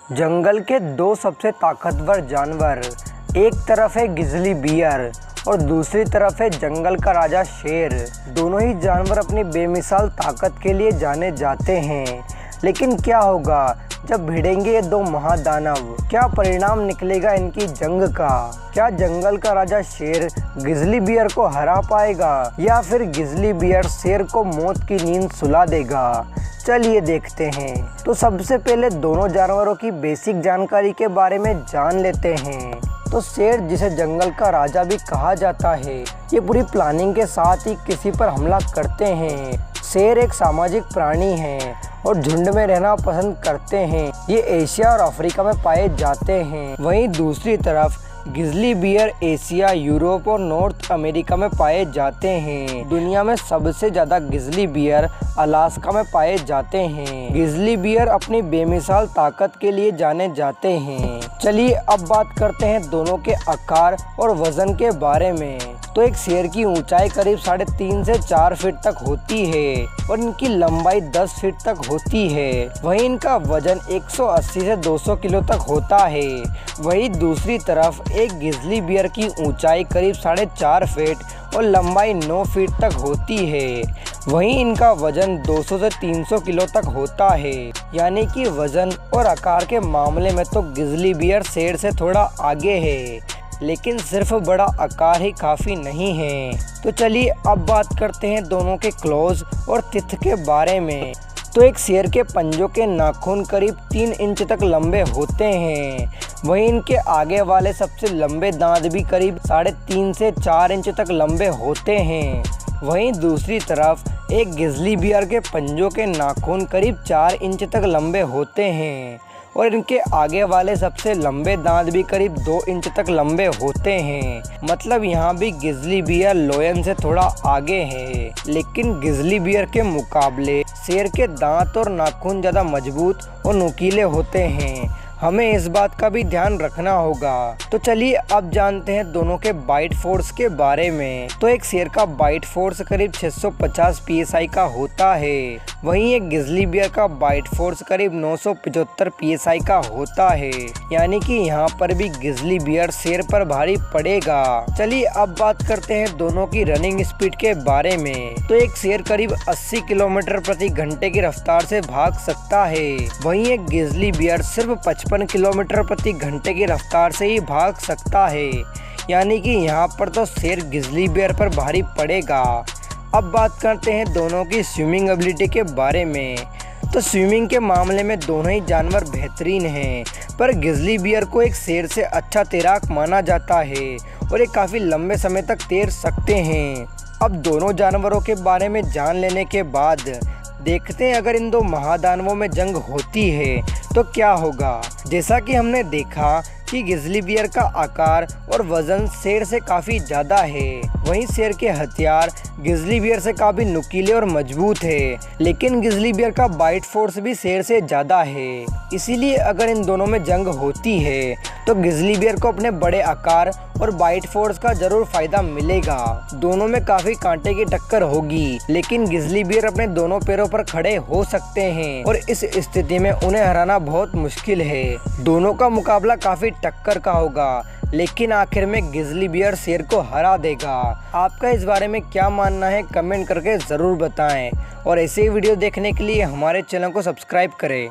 जंगल के दो सबसे ताकतवर जानवर, एक तरफ है ग्रिजली बियर और दूसरी तरफ है जंगल का राजा शेर। दोनों ही जानवर अपनी बेमिसाल ताकत के लिए जाने जाते हैं। लेकिन क्या होगा जब भिड़ेंगे ये दो महादानव? क्या परिणाम निकलेगा इनकी जंग का? क्या जंगल का राजा शेर ग्रिजली बियर को हरा पाएगा या फिर ग्रिजली बियर शेर को मौत की नींद सुला देगा? चलिए देखते हैं। तो सबसे पहले दोनों जानवरों की बेसिक जानकारी के बारे में जान लेते हैं। तो शेर, जिसे जंगल का राजा भी कहा जाता है, ये पूरी प्लानिंग के साथ ही किसी पर हमला करते हैं। शेर एक सामाजिक प्राणी है और झुंड में रहना पसंद करते हैं। ये एशिया और अफ्रीका में पाए जाते हैं। वहीं दूसरी तरफ ग्रिजली बियर एशिया, यूरोप और नॉर्थ अमेरिका में पाए जाते हैं। दुनिया में सबसे ज़्यादा ग्रिजली बियर अलास्का में पाए जाते हैं। ग्रिजली बियर अपनी बेमिसाल ताकत के लिए जाने जाते हैं। चलिए अब बात करते हैं दोनों के आकार और वजन के बारे में। तो एक शेर की ऊंचाई करीब 3.5 से 4 फीट तक होती है और इनकी लंबाई 10 फीट तक होती है। वहीं इनका वजन 180 से 200 किलो तक होता है। वहीं दूसरी तरफ एक ग्रिजली बियर की ऊंचाई करीब 4.5 फीट और लंबाई 9 फीट तक होती है। वहीं इनका वजन 200 से 300 किलो तक होता है। यानी कि वजन और आकार के मामले में तो ग्रिजली बियर शेर से थोड़ा आगे है, लेकिन सिर्फ बड़ा आकार ही काफ़ी नहीं है। तो चलिए अब बात करते हैं दोनों के क्लॉज और टिथ के बारे में। तो एक शेर के पंजों के नाखून करीब 3 इंच तक लंबे होते हैं। वहीं इनके आगे वाले सबसे लंबे दांत भी करीब 3.5 से 4 इंच तक लंबे होते हैं। वहीं दूसरी तरफ एक ग्रिजली बियर के पंजों के नाखून करीब 4 इंच तक लंबे होते हैं और इनके आगे वाले सबसे लंबे दांत भी करीब 2 इंच तक लंबे होते हैं। मतलब यहाँ भी ग्रिजली बियर लायन से थोड़ा आगे है। लेकिन ग्रिजली बियर के मुकाबले शेर के दांत और नाखून ज़्यादा मजबूत और नुकीले होते हैं। हमें इस बात का भी ध्यान रखना होगा। तो चलिए अब जानते हैं दोनों के बाइट फोर्स के बारे में। तो एक शेर का बाइट फोर्स करीब 650 psi का होता है। वहीं एक ग्रिजली बियर का बाइट फोर्स करीब 975 psi का होता है। यानी कि यहाँ पर भी ग्रिजली बियर शेर पर भारी पड़ेगा। चलिए अब बात करते हैं दोनों की रनिंग स्पीड के बारे में। तो एक शेर करीब 80 किलोमीटर प्रति घंटे की रफ्तार से भाग सकता है। वहीं एक ग्रिजली बियर सिर्फ 55 किलोमीटर प्रति घंटे की रफ्तार से ही भाग सकता है। यानी कि यहाँ पर तो शेर ग्रिजली बियर पर भारी पड़ेगा। अब बात करते हैं दोनों की स्विमिंग एबिलिटी के बारे में। तो स्विमिंग के मामले में दोनों ही जानवर बेहतरीन हैं, पर ग्रिजली बियर को एक शेर से अच्छा तैराक माना जाता है और ये काफ़ी लंबे समय तक तैर सकते हैं। अब दोनों जानवरों के बारे में जान लेने के बाद देखते हैं अगर इन दो महादानवों में जंग होती है तो क्या होगा। जैसा कि हमने देखा कि ग्रिजली बियर का आकार और वजन शेर से काफ़ी ज़्यादा है। वहीं शेर के हथियार ग्रिजली बियर से काफ़ी नुकीले और मजबूत है। लेकिन ग्रिजली बियर का बाइट फोर्स भी शेर से ज़्यादा है। इसीलिए अगर इन दोनों में जंग होती है तो ग्रिजली बियर को अपने बड़े आकार और बाइट फोर्स का जरूर फायदा मिलेगा। दोनों में काफ़ी कांटे की टक्कर होगी, लेकिन ग्रिजली बियर अपने दोनों पैरों पर खड़े हो सकते हैं और इस स्थिति में उन्हें हराना बहुत मुश्किल है। दोनों का मुकाबला काफ़ी टक्कर का होगा, लेकिन आखिर में ग्रिजली बियर शेर को हरा देगा। आपका इस बारे में क्या मानना है कमेंट करके ज़रूर बताएं और ऐसे ही वीडियो देखने के लिए हमारे चैनल को सब्सक्राइब करें।